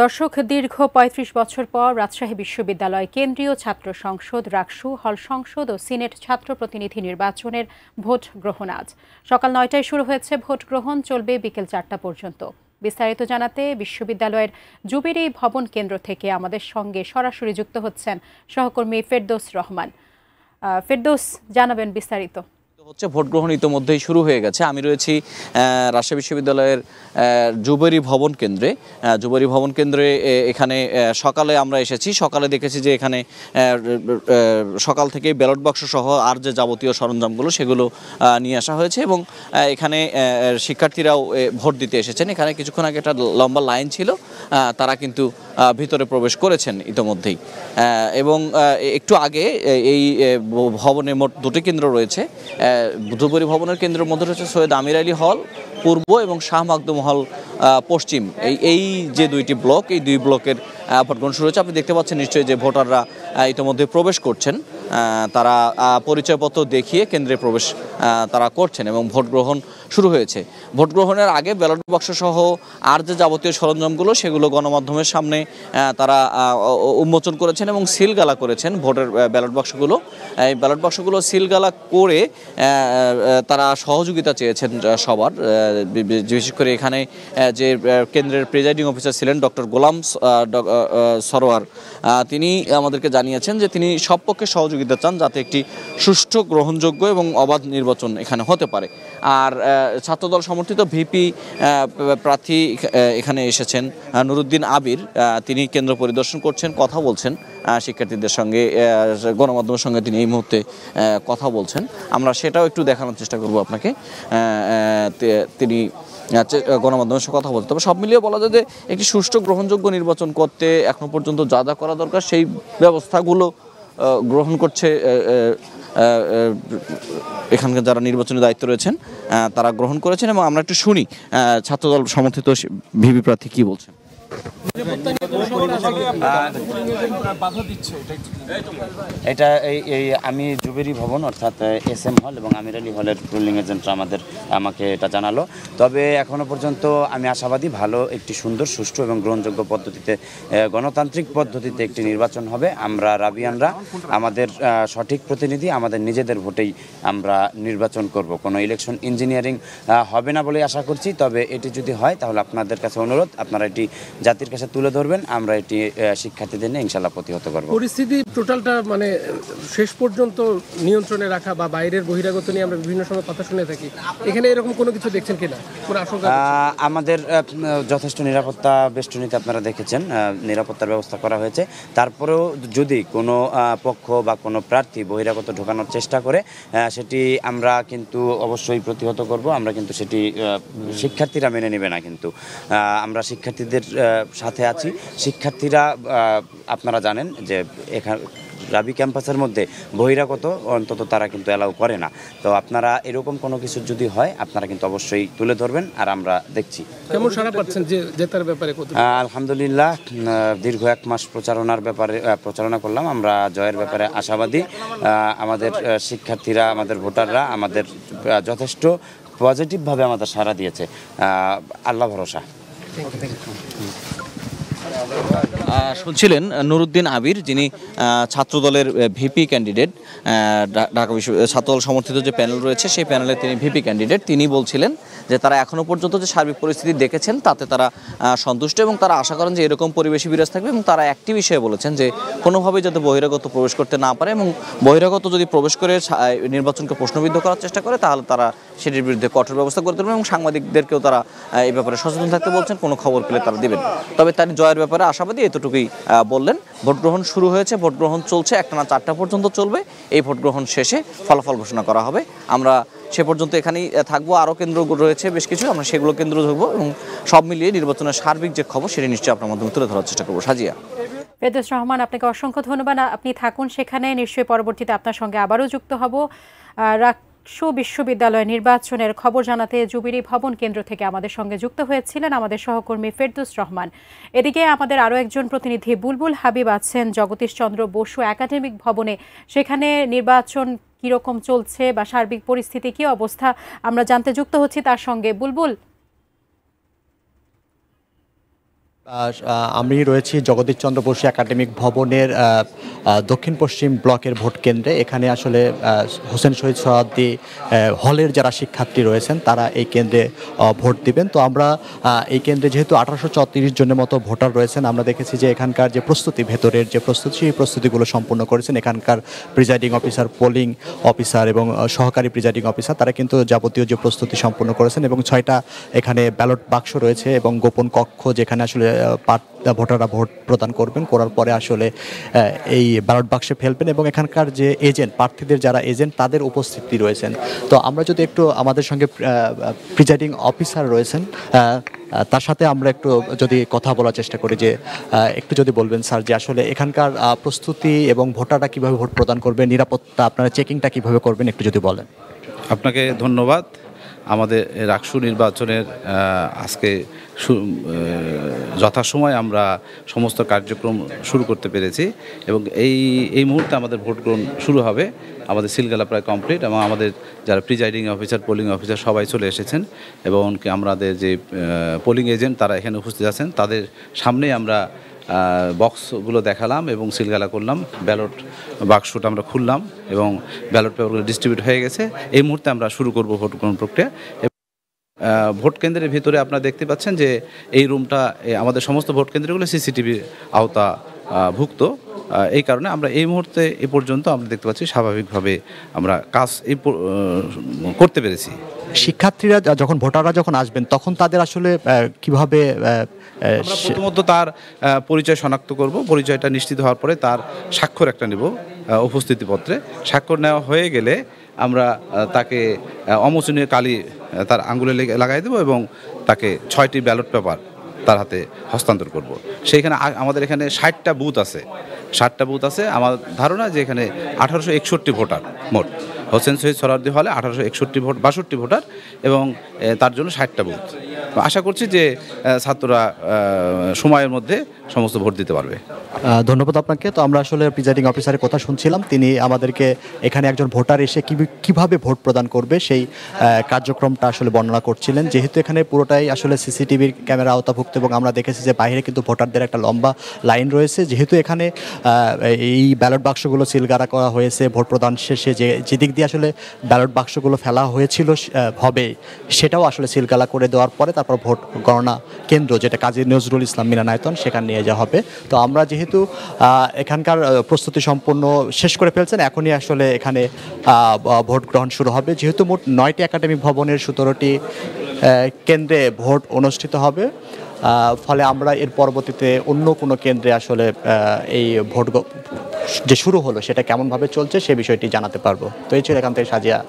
দর্শক, দীর্ঘ ৩৫ বছর পর রাজশাহী বিশ্ববিদ্যালয় কেন্দ্রীয় ছাত্র সংসদ, রাকসু, হল সংসদ ও সিনেট ছাত্র প্রতিনিধি নির্বাচনের ভোট গ্রহণ আজ সকাল ৯টায় শুরু হয়েছে। ভোট গ্রহণ চলবে বিকেল ৪টা পর্যন্ত। বিস্তারিত জানাতে বিশ্ববিদ্যালয়ের জুবিলী ভবন কেন্দ্র থেকে আমাদের সঙ্গে সরাসরি যুক্ত হচ্ছেন সহকর্মী ফেরদৌস রহমান। ফেরদৌস, জানাবেন বিস্তারিত। ভোট গ্রহণ ইতোমধ্যেই শুরু হয়ে গেছে। আমি রয়েছি রাজশাহী বিশ্ববিদ্যালয়ের জুবিলী ভবন কেন্দ্রে। জুবিলী ভবন কেন্দ্রে এখানে সকালে আমরা এসেছি। সকালে দেখেছি যে এখানে সকাল থেকেই ব্যালট বাক্স সহ আর যে যাবতীয় সরঞ্জামগুলো সেগুলো নিয়ে আসা হয়েছে এবং এখানে শিক্ষার্থীরাও ভোট দিতে এসেছেন। এখানে কিছুক্ষণ আগে একটা লম্বা লাইন ছিল, তারা কিন্তু ভিতরে প্রবেশ করেছেন ইতোমধ্যেই। এবং একটু আগে এই ভবনে মোট দুটি কেন্দ্র রয়েছে। জুবিলী ভবনের কেন্দ্রের মধ্যে রয়েছে সৈয়দ আমির আলী হল পূর্ব এবং শাহ মাকদুম হল পশ্চিম। এই যে দুইটি ব্লক, এই দুই ব্লকের ভোট গ্রহণ শুরু হয়েছে। আপনি দেখতে পাচ্ছেন নিশ্চয়ই যে ভোটাররা ইতিমধ্যে প্রবেশ করছেন। তারা পরিচয়পত্র দেখিয়ে কেন্দ্রে প্রবেশ তারা করছেন এবং ভোট গ্রহণ শুরু হয়েছে। ভোট গ্রহণের আগে ব্যালট বাক্স সহ আর যে যাবতীয় সরঞ্জামগুলো সেগুলো গণমাধ্যমের সামনে তারা উন্মোচন করেছেন এবং সিলগালা করেছেন ভোটের ব্যালট বাক্সগুলো। এই ব্যালট বাক্সগুলো সিলগালা করে তারা সহযোগিতা চেয়েছেন সবার। বিশেষ করে এখানে যে কেন্দ্রের প্রিজাইডিং অফিসার ছিলেন ডক্টর গোলাম সরোয়ার, তিনি আমাদেরকে জানিয়েছেন যে তিনি সব পক্ষে সহযোগিতা চান যাতে একটি সুষ্ঠু, গ্রহণযোগ্য এবং অবাধ নির্বাচন এখানে হতে পারে। আর ছাত্রদল সমর্থিত ভিপি প্রার্থী এখানে এসেছেন নুরুদ্দিন আবির, তিনি কেন্দ্র পরিদর্শন করছেন, কথা বলছেন শিক্ষার্থীদের সঙ্গে, গণমাধ্যমের সঙ্গে তিনি এই মুহূর্তে কথা বলছেন। আমরা সেটাও একটু দেখানোর চেষ্টা করব আপনাকে। তিনি গণমাধ্যমের সাথে কথা বলতে। তবে সব মিলিয়ে বলা যায় যে একটি সুষ্ঠু, গ্রহণযোগ্য নির্বাচন করতে এখনো পর্যন্ত যা যা করা দরকার সেই ব্যবস্থাগুলো গ্রহণ করছে এখানকার যারা নির্বাচনী দায়িত্ব রয়েছেন তারা গ্রহণ করেছেন। এবং আমরা একটু শুনি ছাত্রদল সমর্থিত ভিপি প্রার্থী কি বলছেন। এটা এই আমি জুবিলী ভবন অর্থাৎ SM হল এবং আমির আলী হলের রুলিং এজেন্টরা আমাকে এটা জানালো। তবে এখনো পর্যন্ত আমি আশাবাদী ভালো একটি সুন্দর, সুষ্ঠু এবং গ্রহণযোগ্য পদ্ধতিতে, গণতান্ত্রিক পদ্ধতিতে একটি নির্বাচন হবে। আমরা রাবিয়ানরা আমাদের সঠিক প্রতিনিধি আমাদের নিজেদের ভোটেই আমরা নির্বাচন করব। কোনো ইলেকশন ইঞ্জিনিয়ারিং হবে না বলে আশা করছি। তবে এটি যদি হয় তাহলে আপনাদের কাছে অনুরোধ, আপনারা এটি জাতির কাছে তুলে ধরবেন। আমরা এটি শিক্ষার্থীদের নিয়ে ইনশাল্লাহ প্রতিহত করব। পরিস্থিতি টোটালটা মানে শেষ পর্যন্ত নিয়ন্ত্রণে রাখা বা বাইরের বহিরাগত নিয়ে আমরা বিভিন্ন সময় কথা শুনে থাকি, এখানে এরকম কোনো কিছু দেখছেন কিনা? আমাদের যথেষ্ট নিরাপত্তা বেষ্টনীতে আপনারা দেখেছেন, নিরাপত্তার ব্যবস্থা করা হয়েছে। তারপরেও যদি কোনো পক্ষ বা কোনো প্রার্থী বহিরাগত ঢোকানোর চেষ্টা করে সেটি আমরা কিন্তু অবশ্যই প্রতিহত করব। আমরা কিন্তু সেটি শিক্ষার্থীরা মেনে নেবে না, কিন্তু আমরা শিক্ষার্থীদের সাথে আছি। শিক্ষার্থীরা আপনারা জানেন যে এখানে রাবি ক্যাম্পাসের মধ্যে বহিরাগত অন্তত তারা কিন্তু অ্যালাউ করে না। তো আপনারা এরকম কোনো কিছু যদি হয় আপনারা কিন্তু অবশ্যই তুলে ধরবেন, আর আমরা দেখছি। কেমন সাড়া পাচ্ছেন যে জেতার ব্যাপারে? আলহামদুলিল্লাহ, দীর্ঘ 1 মাস প্রচারণা করলাম, আমরা জয়ের ব্যাপারে আশাবাদী। আমাদের শিক্ষার্থীরা, আমাদের ভোটাররা আমাদের যথেষ্ট পজিটিভভাবে আমাদের সাড়া দিয়েছে। আল্লাহ ভরসা। শুনছিলেন নুরুদ্দিন আবির, যিনি ছাত্রদলের ভিপি ক্যান্ডিডেট। ঢাকা বিশ্ববিদ্যালয় ছাত্রদল সমর্থিত যে প্যানেল রয়েছে সেই প্যানেলে তিনি ভিপি ক্যান্ডিডেট। তিনি বলছিলেন যে তারা এখনও পর্যন্ত যে সার্বিক পরিস্থিতি দেখেছেন তাতে তারা সন্তুষ্ট এবং তারা আশা করেন যে এরকম পরিবেশই বিরাজ থাকবে। এবং তারা একটি বিষয়ে বলেছেন যে কোনোভাবেই যাতে বহিরাগত প্রবেশ করতে না পারে, এবং বহিরাগত যদি প্রবেশ করে নির্বাচনকে প্রশ্নবিদ্ধ করার চেষ্টা করে তাহলে তারা সেটির বিরুদ্ধে কঠোর ব্যবস্থা করতে পারবেন। এবং সাংবাদিকদেরকেও তারা এই ব্যাপারে সচেতন থাকতে বলছেন, কোনো খবর পেলে তারা দেবেন। তবে তার জয়ের ব্যাপারে আশাবাদী, এতটুকুই বললেন। ভোট গ্রহণ শুরু হয়েছে, ভোট গ্রহণ চলছে, একটানা 4টা পর্যন্ত চলবে। এই ভোট গ্রহণ শেষে ফলাফল ঘোষণা করা হবে। আমরা সে পর্যন্ত এখানেই থাকবো। আরও কেন্দ্র রয়েছে বেশ কিছু, আমরা সেগুলো কেন্দ্র ধরবো এবং সব মিলিয়ে নির্বাচনের সার্বিক যে খবর সেটি নিশ্চয়ই আপনার মাধ্যমে তুলে ধরার চেষ্টা করবো। সাজিয়া। ফেরদৌস রহমান, আপনাকে অসংখ্য ধন্যবাদ। আপনি থাকুন সেখানে, নিশ্চয়ই পরবর্তীতে আপনার সঙ্গে আবারও যুক্ত হব। রাকসু বিশ্ববিদ্যালয় নির্বাচনের খবর জানাতে জুবিলী ভবন কেন্দ্র থেকে আমাদের সঙ্গে যুক্ত হয়েছিলেন আমাদের সহকর্মী ফেরদৌস রহমান। এদিকে আমাদের আরও একজন প্রতিনিধি বুলবুল হাবিব আছেন জগদীশচন্দ্র বসু একাডেমিক ভবনে। সেখানে নির্বাচন কীরকম চলছে বা সার্বিক পরিস্থিতি কী অবস্থা আমরা জানতে যুক্ত হচ্ছি তার সঙ্গে। বুলবুল। আমি রয়েছি জগদীশচন্দ্র বসু একাডেমিক ভবনের দক্ষিণ পশ্চিম ব্লকের ভোট কেন্দ্রে। এখানে আসলে হোসেন শহীদ সোহরাওয়ার্দী হলের যারা শিক্ষার্থী রয়েছেন তারা এই কেন্দ্রে ভোট দিবেন। তো আমরা এই কেন্দ্রে যেহেতু 1834 জনের মতো ভোটার রয়েছেন, আমরা দেখেছি যে এখানকার যে প্রস্তুতি, ভেতরের যে প্রস্তুতি, সেই প্রস্তুতিগুলো সম্পূর্ণ করেছেন এখানকার প্রিজাইডিং অফিসার, পোলিং অফিসার এবং সহকারী প্রিজাইডিং অফিসার। তারা কিন্তু যাবতীয় যে প্রস্তুতি সম্পূর্ণ করেছেন এবং 6টা এখানে ব্যালট বাক্স রয়েছে এবং গোপন কক্ষ, যেখানে আসলে ভোটাররা ভোট প্রদান করবেন, করার পরে আসলে এই ব্যালট বাক্সে ফেলবেন এবং এখানকার যে এজেন্ট, প্রার্থীদের যারা এজেন্ট, তাদের উপস্থিতি রয়েছেন। তো আমরা যদি একটু আমাদের সঙ্গে প্রিজাইডিং অফিসার রয়েছেন তার সাথে আমরা একটু যদি কথা বলার চেষ্টা করি, যে একটু যদি বলবেন স্যার যে আসলে এখানকার প্রস্তুতি এবং ভোটাররা কিভাবে ভোট প্রদান করবে, নিরাপত্তা, আপনারা চেকিংটা কিভাবে করবেন একটু যদি বলেন। আপনাকে ধন্যবাদ। আমাদের রাকসু নির্বাচনের আজকে যথাসময়ে আমরা সমস্ত কার্যক্রম শুরু করতে পেরেছি এবং এই মুহূর্তে আমাদের ভোট গ্রহণ শুরু হবে। আমাদের সিলগালা প্রায় কমপ্লিট এবং আমাদের যারা প্রিজাইডিং অফিসার, পোলিং অফিসার সবাই চলে এসেছেন এবং আমাদের যে পোলিং এজেন্ট তারা এখানে উপস্থিত আছেন। তাদের সামনেই আমরা বক্সগুলো দেখালাম এবং সিলগালা করলাম, ব্যালট বাক্সটা আমরা খুললাম এবং ব্যালট পেপারগুলো ডিস্ট্রিবিউট হয়ে গেছে। এই মুহূর্তে আমরা শুরু করব ভোট গ্রহণ প্রক্রিয়া। ভোট কেন্দ্রের ভিতরে আপনারা দেখতে পাচ্ছেন যে এই রুমটা, আমাদের সমস্ত ভোট কেন্দ্রগুলো সিসিটিভির আওতাভুক্ত। এই কারণে আমরা এই মুহূর্তে এ পর্যন্ত আমরা দেখতে পাচ্ছি স্বাভাবিকভাবে আমরা কাজ করতে পেরেছি। শিক্ষার্থীরা যখন, ভোটাররা যখন আসবেন তখন তাদের আসলে কিভাবে আমরা প্রথমত তার পরিচয় শনাক্ত করব। পরিচয়টা নিশ্চিত হওয়ার পরে তার স্বাক্ষর একটা নেব উপস্থিতিপত্রে। স্বাক্ষর নেওয়া হয়ে গেলে আমরা তাকে অমোচনীয় কালি তার আঙ্গুলে লাগাই দেবো এবং তাকে 6টি ব্যালট পেপার তার হাতে হস্তান্তর করব। সেইখানে আমাদের এখানে 60টা বুথ আছে। 60টা বুথ আছে। আমার ধারণা যে এখানে 1861 ভোটার মোট। হোসেন শহীদ সোহরাওয়ার্দী হলে 1862 ভোটার এবং তার জন্য 60টা বুথ। আশা করছি যে ছাত্ররা সময়ের মধ্যে সমস্ত ভোট দিতে পারবে। ধন্যবাদ আপনাকে। তো আমরা আসলে প্রিজাইডিং অফিসারের কথা শুনছিলাম, তিনি আমাদেরকে এখানে একজন ভোটার এসে কিভাবে ভোট প্রদান করবে সেই কার্যক্রমটা আসলে বর্ণনা করছিলেন। যেহেতু এখানে পুরোটাই আসলে সিসিটিভির ক্যামেরা আওতাভুক্ত এবং আমরা দেখেছি যে বাইরে কিন্তু ভোটারদের একটা লম্বা লাইন রয়েছে। যেহেতু এখানে এই ব্যালট বাক্সগুলো সিলগালা করা হয়েছে, ভোট প্রদান শেষে যেদিক দিয়ে আসলে ব্যালট বাক্সগুলো ফেলা হয়েছিল হবে সেটাও আসলে সিলগালা করে দেওয়ার পরে তারপর ভোট গণনা কেন্দ্র, যেটা কাজী নজরুল ইসলাম মিলনায়তন, সেখানে নিয়ে যাওয়া হবে। তো আমরা যেহেতু এখানকার প্রস্তুতি সম্পূর্ণ শেষ করে ফেলছেন, এখনই আসলে এখানে ভোট গ্রহণ শুরু হবে। যেহেতু মোট 9টি একাডেমিক ভবনের 17টি কেন্দ্রে ভোট অনুষ্ঠিত হবে, ফলে আমরা এর পরবর্তীতে অন্য কোনো কেন্দ্রে আসলে এই ভোট যে শুরু হলো সেটা কেমনভাবে চলছে সে বিষয়টি জানাতে পারবো। তো এই ছিল এখান থেকে সাজিয়া।